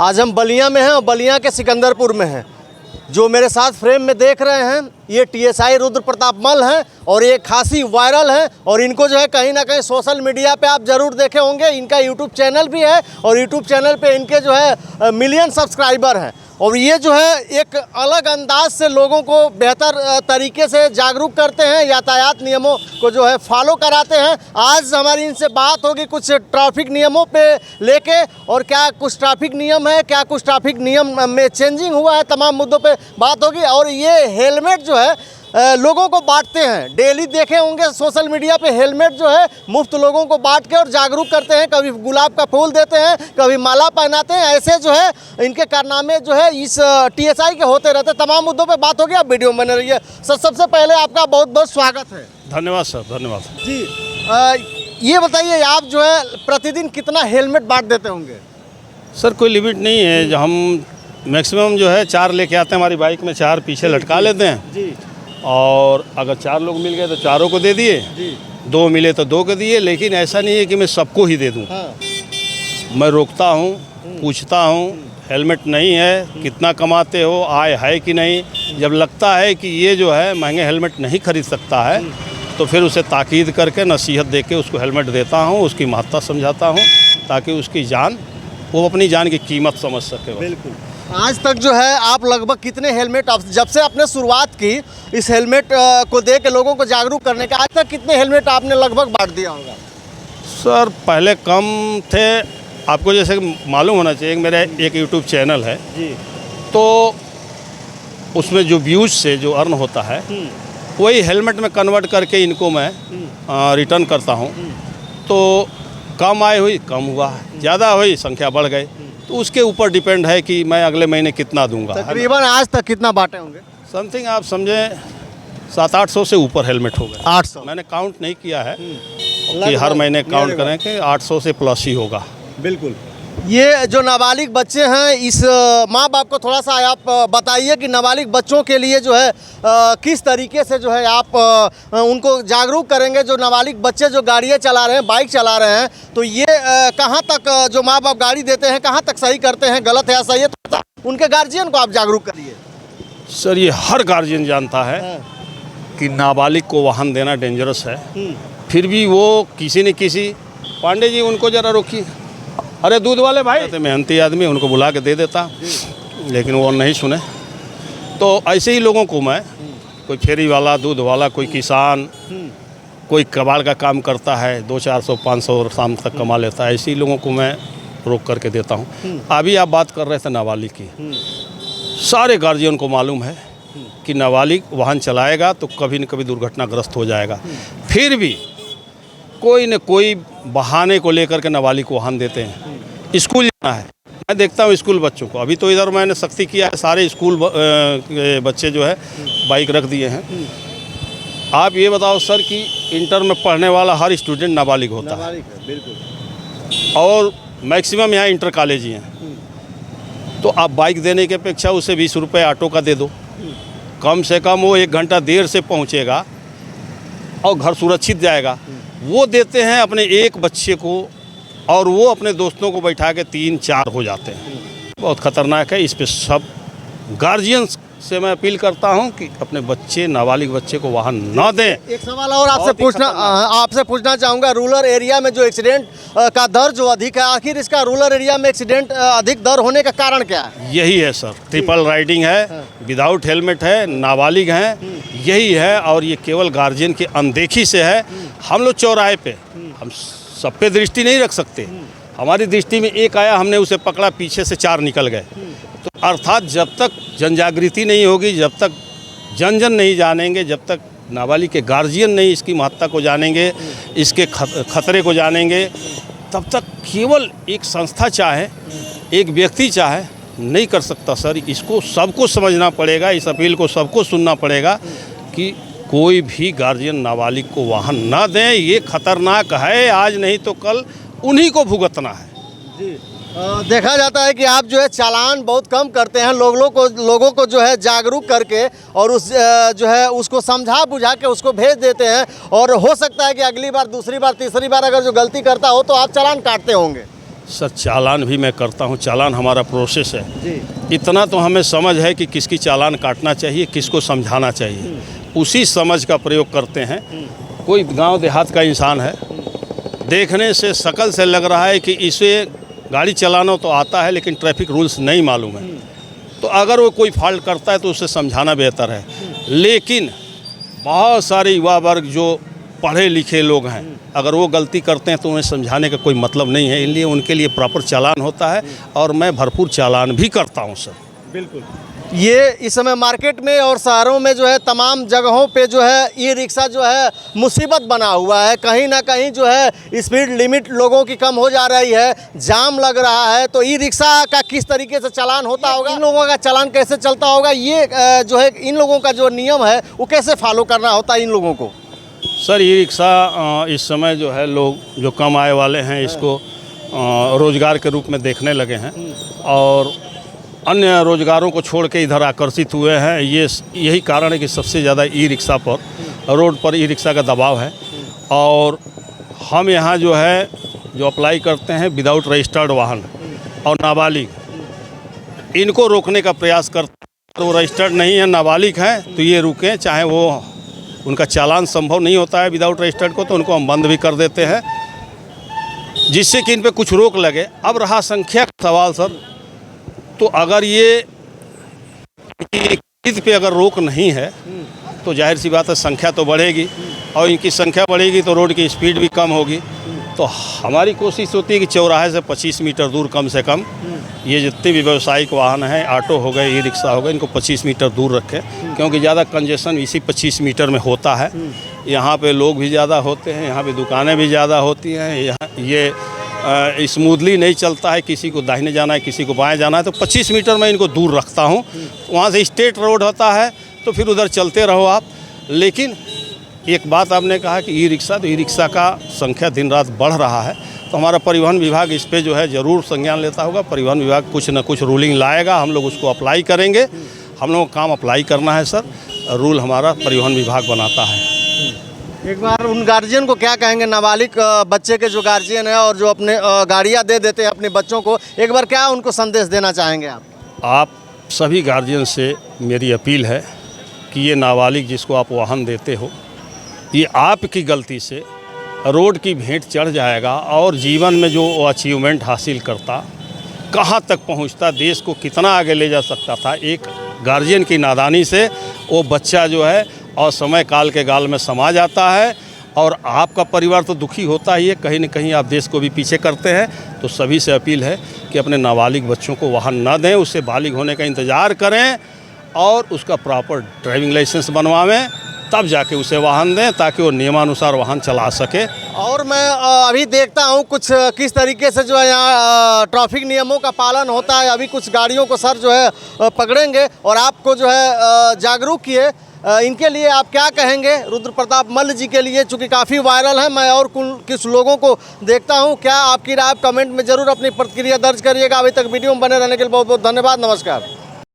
आज हम बलिया में हैं और बलिया के सिकंदरपुर में हैं। जो मेरे साथ फ्रेम में देख रहे हैं ये टीएसआई रुद्र प्रताप मल हैं और ये खासी वायरल हैं और इनको जो है कहीं ना कहीं सोशल मीडिया पे आप ज़रूर देखे होंगे। इनका यूट्यूब चैनल भी है और यूट्यूब चैनल पे इनके जो है मिलियन सब्सक्राइबर हैं और ये जो है एक अलग अंदाज से लोगों को बेहतर तरीके से जागरूक करते हैं, यातायात नियमों को जो है फॉलो कराते हैं। आज हमारी इनसे बात होगी कुछ ट्रैफिक नियमों पे लेके और क्या कुछ ट्रैफिक नियम है, क्या कुछ ट्रैफिक नियम में चेंजिंग हुआ है, तमाम मुद्दों पे बात होगी। और ये हेलमेट जो है लोगों को बांटते हैं, डेली देखे होंगे सोशल मीडिया पे हेलमेट जो है मुफ्त लोगों को बांट के और जागरूक करते हैं। कभी गुलाब का फूल देते हैं, कभी माला पहनाते हैं। ऐसे जो है इनके कारनामे जो है इस टीएसआई के होते रहते हैं। तमाम मुद्दों पे बात होगी, आप वीडियो में बने रहिए। सर, सबसे पहले आपका बहुत बहुत स्वागत है। धन्यवाद सर, धन्यवाद जी। ये बताइए आप जो है प्रतिदिन कितना हेलमेट बांट देते होंगे? सर कोई लिमिट नहीं है। हम मैक्सिमम जो है 4 लेके आते हैं, हमारी बाइक में 4 पीछे लटका लेते हैं जी। और अगर 4 लोग मिल गए तो 4 को दे दिए जी। 2 मिले तो 2 को दिए। लेकिन ऐसा नहीं है कि मैं सबको ही दे दूं। हाँ। मैं रोकता हूं, पूछता हूं हेलमेट नहीं है, कितना कमाते हो, आय है कि नहीं। जब लगता है कि ये जो है महंगे हेलमेट नहीं खरीद सकता है तो फिर उसे ताकीद करके नसीहत दे के उसको हेलमेट देता हूं, उसकी महत्ता समझाता हूं ताकि उसकी जान, वो अपनी जान की कीमत समझ सके। बिल्कुल। आज तक जो है आप लगभग कितने हेलमेट, जब से आपने शुरुआत की इस हेलमेट को दे के लोगों को जागरूक करने का, आज तक कितने हेलमेट आपने लगभग बांट दिया होगा? सर पहले कम थे, आपको जैसे मालूम होना चाहिए कि मेरा एक यूट्यूब चैनल है जी। तो उसमें जो व्यूज़ से जो अर्न होता है वही हेलमेट में कन्वर्ट करके इनको मैं रिटर्न करता हूँ। तो कम आय हुई कम हुआ, ज़्यादा हुई संख्या बढ़ गई, तो उसके ऊपर डिपेंड है कि मैं अगले महीने कितना दूंगा। तकरीबन आज तक कितना बांटे होंगे? समथिंग आप समझें 700-800 से ऊपर हेलमेट हो गए। 800? मैंने काउंट नहीं किया है कि हर महीने काउंट करें कि 800 से प्लस ही होगा। बिल्कुल। ये जो नाबालिग बच्चे हैं, इस माँ बाप को थोड़ा सा आप बताइए कि नाबालिग बच्चों के लिए जो है किस तरीके से जो है आप उनको जागरूक करेंगे। जो नाबालिग बच्चे जो गाड़ियाँ चला रहे हैं, बाइक चला रहे हैं, तो ये कहाँ तक जो माँ बाप गाड़ी देते हैं कहाँ तक सही करते हैं, गलत है या सही है, तो उनके गार्जियन को आप जागरूक करिए। सर ये हर गार्जियन जानता है कि नाबालिग को वाहन देना डेंजरस है, फिर भी वो किसी न किसी, पांडे जी उनको ज़रा रोकिए, अरे दूध वाले भाई, तो मेहनती आदमी, उनको बुला के दे देता, लेकिन वो नहीं सुने। तो ऐसे ही लोगों को मैं, कोई फेरी वाला, दूध वाला, कोई किसान, कोई कबाड़ का काम करता है, 200-400-500 शाम तक कमा लेता है, ऐसे ही लोगों को मैं रोक करके देता हूँ। अभी आप बात कर रहे थे नाबालिग की, सारे गार्जियन को मालूम है कि नाबालिग वाहन चलाएगा तो कभी न कभी दुर्घटनाग्रस्त हो जाएगा। फिर भी कोई न कोई बहाने को लेकर के नाबालिग को वाहन देते हैं। स्कूल जाना है, मैं देखता हूँ स्कूल बच्चों को, अभी तो इधर मैंने सख्ती किया है, सारे स्कूल बच्चे जो है बाइक रख दिए हैं। आप ये बताओ सर कि इंटर में पढ़ने वाला हर स्टूडेंट नाबालिग होता है। बिल्कुल। और मैक्सिमम यहाँ इंटर कॉलेज ही हैं। तो आप बाइक देने की अपेक्षा उसे 20 रुपये ऑटो का दे दो, कम से कम वो 1 घंटा देर से पहुँचेगा और घर सुरक्षित जाएगा। वो देते हैं अपने एक बच्चे को और वो अपने दोस्तों को बैठा के 3-4 हो जाते हैं। बहुत ख़तरनाक है। इस पे सब गार्जियंस से मैं अपील करता हूं कि अपने बच्चे, नाबालिग बच्चे को वाहन ना दें। एक सवाल और आपसे पूछना चाहूँगा, रूरल एरिया में जो एक्सीडेंट का दर जो अधिक है, आखिर इसका रूरल एरिया में एक्सीडेंट अधिक दर होने का कारण क्या है? यही है सर, ट्रिपल राइडिंग है, विदाउट हेलमेट है, नाबालिग हैं, यही है। और ये केवल गार्जियन की अनदेखी से है। हम लोग चौराहे पे, हम सब पे दृष्टि नहीं रख सकते। हमारी दृष्टि में एक आया, हमने उसे पकड़ा, पीछे से 4 निकल गए। तो अर्थात जब तक जनजागृति नहीं होगी, जब तक जन जन नहीं जानेंगे, जब तक नाबालिग के गार्जियन नहीं इसकी महत्ता को जानेंगे, इसके खतरे को जानेंगे, तब तक केवल एक संस्था चाहे, एक व्यक्ति चाहे नहीं कर सकता। सर इसको सबको समझना पड़ेगा, इस अपील को सबको सुनना पड़ेगा कि कोई भी गार्जियन नाबालिग को वाहन ना दें। ये खतरनाक है, आज नहीं तो कल उन्हीं को भुगतना है। जी। देखा जाता है कि आप जो है चालान बहुत कम करते हैं, लोगों को जो है जागरूक करके और उस जो है उसको समझा बुझा के उसको भेज देते हैं। और हो सकता है कि अगली बार, दूसरी बार, तीसरी बार अगर जो गलती करता हो तो आप चालान काटते होंगे। सर चालान भी मैं करता हूँ, चालान हमारा प्रोसेस है जी। इतना तो हमें समझ है कि किसकी चालान काटना चाहिए, किसको समझाना चाहिए, उसी समझ का प्रयोग करते हैं। कोई गांव देहात का इंसान है, देखने से शकल से लग रहा है कि इसे गाड़ी चलाना तो आता है लेकिन ट्रैफिक रूल्स नहीं मालूम है, तो अगर वो कोई फॉल्ट करता है तो उसे समझाना बेहतर है। लेकिन बहुत सारे युवा वर्ग जो पढ़े लिखे लोग हैं, अगर वो गलती करते हैं तो उन्हें समझाने का कोई मतलब नहीं है, इसलिए उनके लिए प्रॉपर चालान होता है और मैं भरपूर चालान भी करता हूं सर। बिल्कुल। ये इस समय मार्केट में और शहरों में जो है तमाम जगहों पे जो है ई रिक्शा जो है मुसीबत बना हुआ है। कहीं ना कहीं जो है स्पीड लिमिट लोगों की कम हो जा रही है, जाम लग रहा है, तो ई रिक्शा का किस तरीके से चालान होता होगा, इन लोगों का चालान कैसे चलता होगा, ये जो है इन लोगों का जो नियम है वो कैसे फॉलो करना होता है इन लोगों को? सर ई रिक्शा इस समय जो है लोग जो कम आय वाले हैं इसको रोज़गार के रूप में देखने लगे हैं और अन्य रोज़गारों को छोड़ के इधर आकर्षित हुए हैं। यही कारण है कि सबसे ज़्यादा ई रिक्शा पर रोड पर ई रिक्शा का दबाव है। और हम यहाँ जो है जो अप्लाई करते हैं विदाउट रजिस्टर्ड वाहन और नाबालिग, इनको रोकने का प्रयास करते हैं। तो रजिस्टर्ड नहीं है, नाबालिग हैं, तो ये रुकें, चाहे वो उनका चालान संभव नहीं होता है विदाउट रजिस्टर्ड को, तो उनको हम बंद भी कर देते हैं जिससे कि इन पे कुछ रोक लगे। अब रहा संख्या का सवाल सर, तो अगर ये ईद पे अगर रोक नहीं है तो जाहिर सी बात है संख्या तो बढ़ेगी और इनकी संख्या बढ़ेगी तो रोड की स्पीड भी कम होगी। तो हमारी कोशिश होती है कि चौराहे से 25 मीटर दूर कम से कम ये जितने भी व्यावसायिक वाहन हैं, ऑटो हो गए, ई रिक्शा हो गए, इनको 25 मीटर दूर रखें, क्योंकि ज़्यादा कंजेशन इसी 25 मीटर में होता है। यहाँ पे लोग भी ज़्यादा होते हैं, यहाँ पे दुकानें भी ज़्यादा होती हैं, यहाँ ये स्मूथली नहीं चलता है, किसी को दाहिने जाना है, किसी को बाएं जाना है, तो 25 मीटर मैं इनको दूर रखता हूँ। वहाँ से स्टेट रोड होता है तो फिर उधर चलते रहो आप। लेकिन एक बात आपने कहा कि ई रिक्शा, तो ई रिक्शा का संख्या दिन रात बढ़ रहा है, तो हमारा परिवहन विभाग इस पे जो है ज़रूर संज्ञान लेता होगा। परिवहन विभाग कुछ न कुछ रूलिंग लाएगा, हम लोग उसको अप्लाई करेंगे। हम लोगों का काम अप्लाई करना है सर, रूल हमारा परिवहन विभाग बनाता है। एक बार उन गार्जियन को क्या कहेंगे, नाबालिग बच्चे के जो गार्जियन है और जो अपने गाड़ियाँ दे देते हैं अपने बच्चों को, एक बार क्या उनको संदेश देना चाहेंगे आप? आप सभी गार्जियन से मेरी अपील है कि ये नाबालिग जिसको आप वाहन देते हो, ये आपकी गलती से रोड की भेंट चढ़ जाएगा और जीवन में जो अचीवमेंट हासिल करता, कहाँ तक पहुँचता, देश को कितना आगे ले जा सकता था, एक गार्जियन की नादानी से वो बच्चा जो है और समय काल के गाल में समा जाता है और आपका परिवार तो दुखी होता ही है, कहीं न कहीं आप देश को भी पीछे करते हैं। तो सभी से अपील है कि अपने नाबालिग बच्चों को वाहन न दें, उससे बालिग होने का इंतज़ार करें और उसका प्रॉपर ड्राइविंग लाइसेंस बनवावें, तब जाके उसे वाहन दें ताकि वो नियमानुसार वाहन चला सके। और मैं अभी देखता हूँ कुछ किस तरीके से जो है यहाँ ट्रैफिक नियमों का पालन होता है। अभी कुछ गाड़ियों को सर जो है पकड़ेंगे और आपको जो है जागरूक किए। इनके लिए आप क्या कहेंगे रुद्र प्रताप मल्ल जी के लिए, चूँकि काफ़ी वायरल है। मैं और कुछ लोगों को देखता हूँ, क्या आपकी राय आप कमेंट में ज़रूर अपनी प्रतिक्रिया दर्ज करिएगा। अभी तक वीडियो में बने रहने के लिए बहुत बहुत धन्यवाद। नमस्कार।